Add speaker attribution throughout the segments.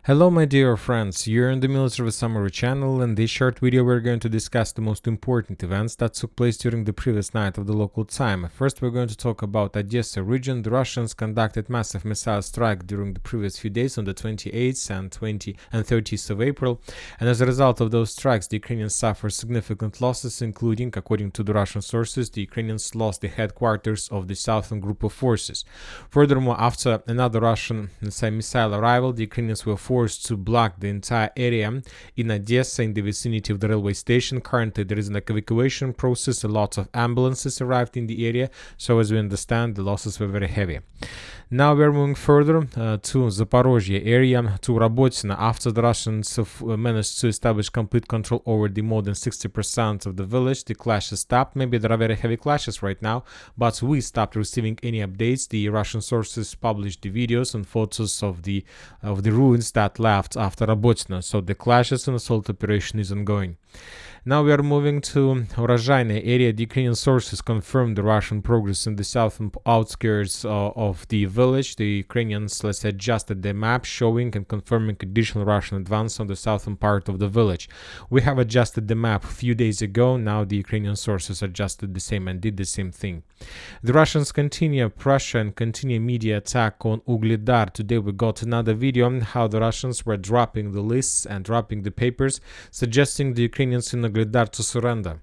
Speaker 1: Hello my dear friends, you're in the Military Summary channel. In this short video we're going to discuss the most important events that took place during the previous night of the local time. First we're going to talk about Odessa region. The Russians conducted massive missile strike during the previous few days on the 28th and 30th of April, and as a result of those strikes the Ukrainians suffered significant losses, including, according to the Russian sources, the Ukrainians lost the headquarters of the southern group of forces. Furthermore, after another Russian missile arrival, the Ukrainians were forced to block the entire area in Odessa in the vicinity of the railway station. Currently there is an evacuation process. A lot of ambulances arrived in the area, so as we understand the losses were very heavy. Now we're moving further to Zaporozhye area, to Robotyne. After the Russians managed to establish complete control over the more than 60% of the village, the clashes stopped. Maybe there are very heavy clashes right now, but we stopped receiving any updates. The Russian sources published the videos and photos of the ruins that left after Robotyne, so the clashes and assault operation is ongoing. Now we are moving to Urozhaine area. The Ukrainian sources confirmed the Russian progress in the southern outskirts of the village. The Ukrainians, adjusted the map, showing and confirming additional Russian advance on the southern part of the village. We have adjusted the map a few days ago. Now the Ukrainian sources adjusted the same and did the same thing. The Russians continue pressure and continue media attack on Ugledar. Today we got another video on how the Russians were dropping the lists and dropping the papers, suggesting the Ukrainians in Ugledar to surrender.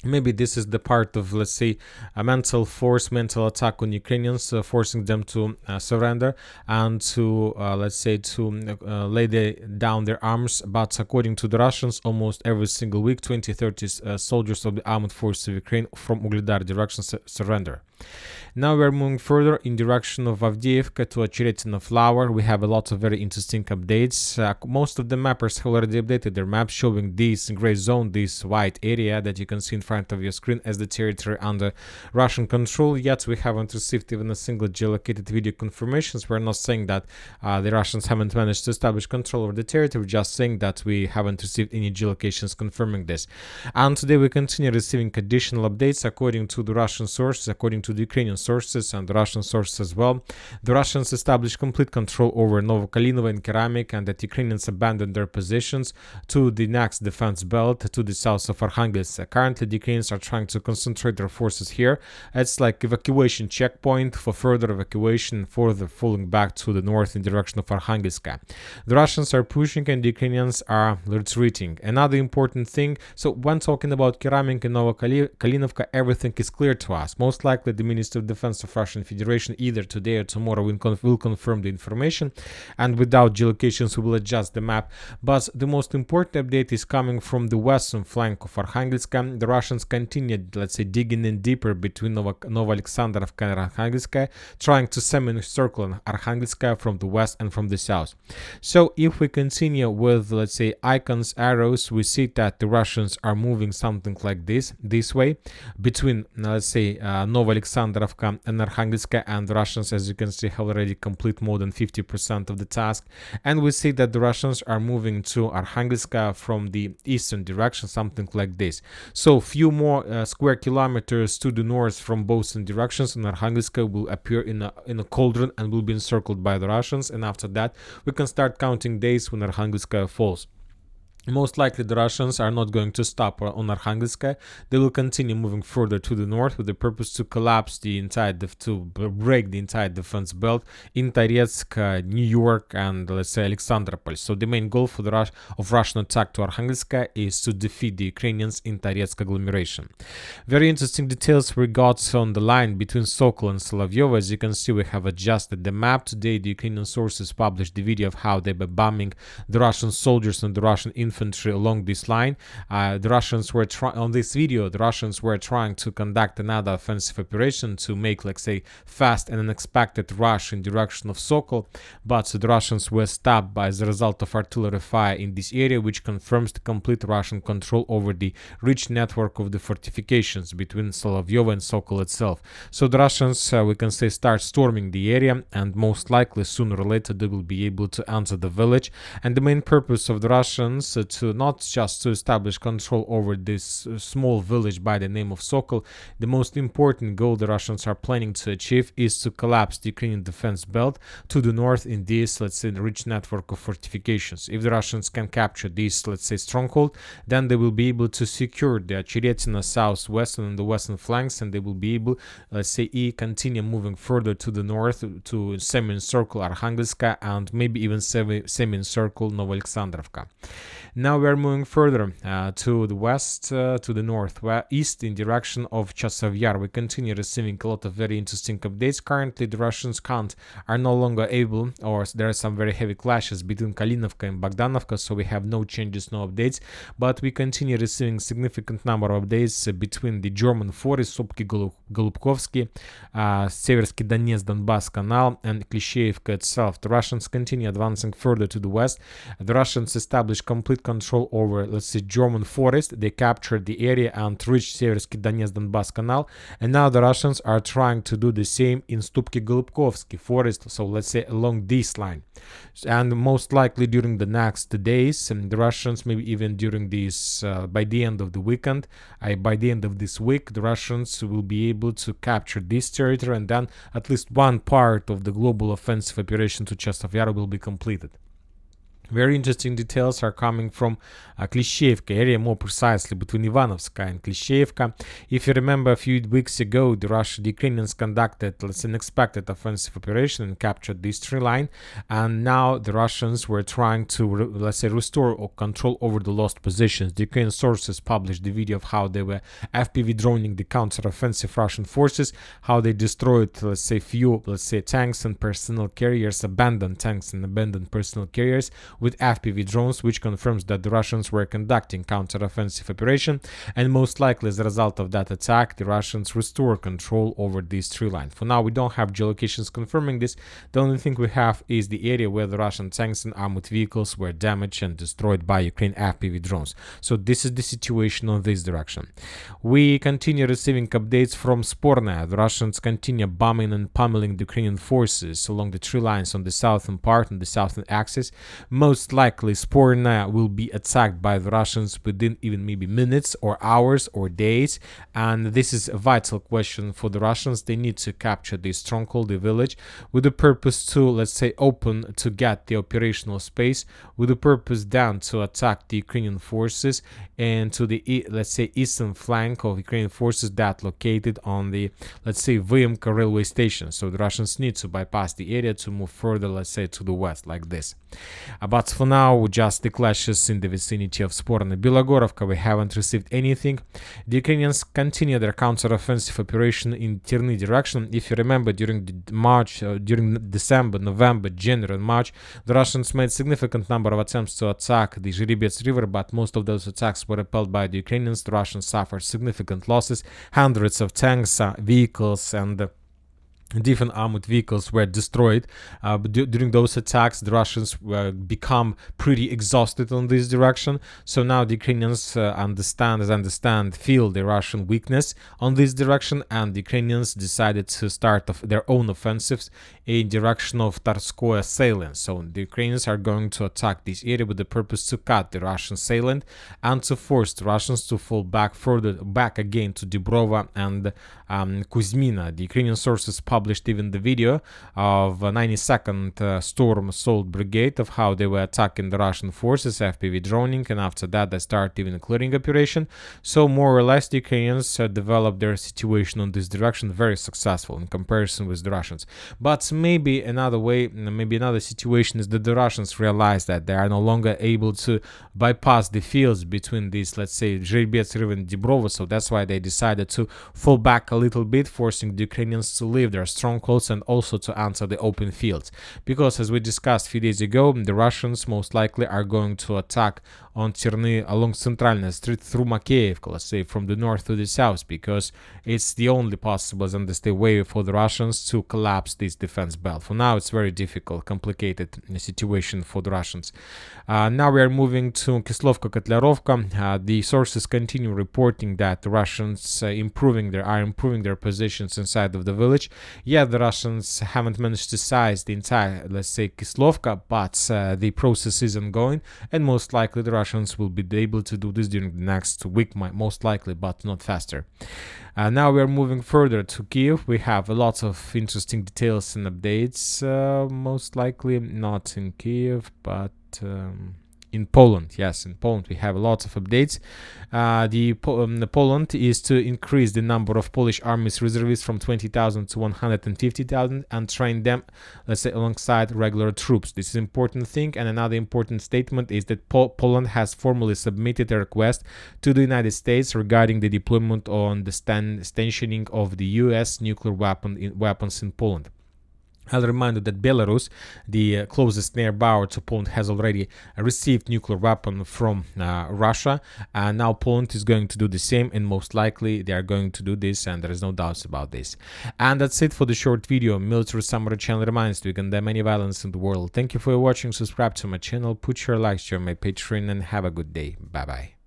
Speaker 1: Maybe this is the part of, a mental mental attack on Ukrainians, forcing them to surrender and to, lay down their arms. But according to the Russians, almost every single week, 20-30 soldiers of the armed forces of Ukraine from Ugledar direction surrender. Now we're moving further in direction of Avdiivka to Ocheretina Flower. We have a lot of very interesting updates. Most of the mappers have already updated their maps, showing this gray zone, this white area that you can see in front of your screen as the territory under Russian control. Yet we haven't received even a single geolocated video confirmations. We're not saying that the Russians haven't managed to establish control over the territory, we're just saying that we haven't received any geolocations confirming this. And today we continue receiving additional updates according to the Russian sources, according to the Ukrainian sources and the Russian sources as well. The Russians established complete control over Novokalinovo and Keramik, and that Ukrainians abandoned their positions to the next defense belt to the south of Arkhanhelske. Currently the Ukrainians are trying to concentrate their forces here. It's like evacuation checkpoint for further evacuation, further falling back to the north in direction of Arkhanhelske. The Russians are pushing and the Ukrainians are retreating. Another important thing, so when talking about Keramik and Novokalinovka, everything is clear to us. Most likely the Minister of Defense of Russian Federation either today or tomorrow will confirm the information, and without geolocations we will adjust the map. But the most important update is coming from the western flank of Arkhangelsk. The Russians continued, digging in deeper between Novoalexandrovka and Arkhangelsk, trying to semi-circle Arkhangelsk from the west and from the south. So if we continue with, icons, arrows, we see that the Russians are moving something like this way between, Novoalexandrovka and Arkhangelsk, and the Russians, as you can see, have already complete more than 50% of the task. And we see that the Russians are moving to Arkhangelsk from the eastern direction, something like this. So few more square kilometers to the north from both directions, and Arkhangelsk will appear in a cauldron and will be encircled by the Russians. And after that we can start counting days when Arkhangelsk falls. Most likely the Russians are not going to stop on Arkhangelsk. They will continue moving further to the north with the purpose to collapse to break the entire defense belt in Toretsk, New York, and Alexandropol. So the main goal for the Russian attack to Arkhangelsk is to defeat the Ukrainians in Toretsk agglomeration. Very interesting details we got on the line between Sokol and Solovyovo. As you can see, we have adjusted the map. Today the Ukrainian sources published the video of how they were bombing the Russian soldiers and the Russian infantry along this line. The Russians were on this video. The Russians were trying to conduct another offensive operation to make, fast and unexpected rush in direction of Sokol, but the Russians were stopped as a result of artillery fire in this area, which confirms the complete Russian control over the rich network of the fortifications between Solovyovo and Sokol itself. So the Russians, we can say, start storming the area, and most likely sooner or later they will be able to enter the village. And the main purpose of the Russians order to not just to establish control over this small village by the name of Sokol. The most important goal the Russians are planning to achieve is to collapse the Ukrainian defense belt to the north in this, let's say, rich network of fortifications. If the Russians can capture this, let's say, stronghold, then they will be able to secure the Cheretina southwestern and the western flanks, and they will be able, let's say, continue moving further to the north to semi-encircle Arkhanhelske and maybe even semi-encircle Novoalexandrovka. Now we are moving further to the west, to the northeast in direction of Chasov Yar. We continue receiving a lot of very interesting updates. Currently, the Russians are no longer able, or there are some very heavy clashes between Kalinovka and Bogdanovka, so we have no changes, no updates. But we continue receiving significant number of updates between the German forest, Sopki Golubkovsky, Seversky Donetsk Donbass Canal, and Klishevka itself. The Russians continue advancing further to the west. The Russians established complete control over, let's say, German forest. They captured the area and reached Seversky Donetsk Donbass Canal, and now the Russians are trying to do the same in Stupki Golubkovsky forest, so let's say along this line. And most likely during the next days, and the Russians, maybe even during this, by the end of the weekend, by the end of this week, the Russians will be able to capture this territory, and then at least one part of the global offensive operation to Chasov Yar will be completed. Very interesting details are coming from Klishevka area, more precisely between Ivanovska and Klishevka. If you remember, a few weeks ago, the Ukrainians conducted, let's say, an unexpected offensive operation and captured this tree line, and now the Russians were trying to, let's say, restore or control over the lost positions. The Ukrainian sources published the video of how they were FPV droning the counter-offensive Russian forces, how they destroyed, let's say, few, let's say, tanks and personnel carriers, abandoned tanks and abandoned personnel carriers with FPV drones, which confirms that the Russians were conducting counter-offensive operation, and most likely as a result of that attack, the Russians restore control over this tree line. For now, we don't have geolocations confirming this. The only thing we have is the area where the Russian tanks and armored vehicles were damaged and destroyed by Ukraine FPV drones. So this is the situation on this direction. We continue receiving updates from Spornaya. The Russians continue bombing and pummeling the Ukrainian forces along the tree lines on the southern part and the southern axis. Most likely, Spornaya will be attacked by the Russians within even maybe minutes or hours or days, and this is a vital question for the Russians. They need to capture this stronghold, the village, with the purpose to, let's say, open to get the operational space, with the purpose then to attack the Ukrainian forces and to the, let's say, eastern flank of Ukrainian forces that located on the, let's say, Vyemka railway station. So the Russians need to bypass the area to move further, let's say, to the west, like this. But for now, just the clashes in the vicinity of Sporna Bilogorovka, we haven't received anything. The Ukrainians continue their counter-offensive operation in Terny direction. If you remember, during during December, November, January, and March, the Russians made significant number of attempts to attack the Zhiribets river, but most of those attacks were repelled by the Ukrainians. The Russians suffered significant losses. Hundreds of tanks, vehicles, and different armored vehicles were destroyed. During those attacks, the Russians become pretty exhausted on this direction. So now the Ukrainians feel the Russian weakness on this direction, and the Ukrainians decided to start their own offensives in direction of Tarskoye salient. So the Ukrainians are going to attack this area with the purpose to cut the Russian salient and to force the Russians to fall back again to Dubrova and Kuzmina. The Ukrainian sources published even the video of 92nd Storm Assault Brigade of how they were attacking the Russian forces, FPV droning, and after that they start even a clearing operation. So more or less the Ukrainians developed their situation on this direction very successful in comparison with the Russians. But maybe another situation is that the Russians realize that they are no longer able to bypass the fields between these, let's say, Zhiribets river and Dubrova, so that's why they decided to fall back a little bit, forcing the Ukrainians to leave their strongholds and also to enter the open fields. Because as we discussed a few days ago, the Russians most likely are going to attack on Terny along Centralna Street through Makeevka, let's say, from the north to the south, because it's the only possible way for the Russians to collapse this defense belt. For now, it's very difficult, complicated situation for the Russians. Now we are moving to Kislovka-Kotlarovka. The sources continue reporting that the Russians are improving their positions inside of the village. Yeah, the Russians haven't managed to seize the entire, let's say, Kislovka, but the process is ongoing, and most likely the Russians will be able to do this during the next week, most likely, but not faster. Now we are moving further to Kiev. We have a lot of interesting details and updates, most likely not in Kiev, but in Poland. Yes, in Poland we have a lot of updates. Poland is to increase the number of Polish army's reservists from 20,000 to 150,000 and train them, let's say, alongside regular troops. This is an important thing. And another important statement is that Poland has formally submitted a request to the United States regarding the deployment on the stationing of the U.S. nuclear weapons in Poland. I'll remind you that Belarus, the closest neighbor to Poland, has already received nuclear weapon from Russia, and now Poland is going to do the same, and most likely they are going to do this, and there is no doubts about this. And that's it for the short video. Military Summary channel reminds you you can condemn any violence in the world. Thank you for watching. Subscribe to my channel, put your likes, join my Patreon, and have a good day. Bye bye.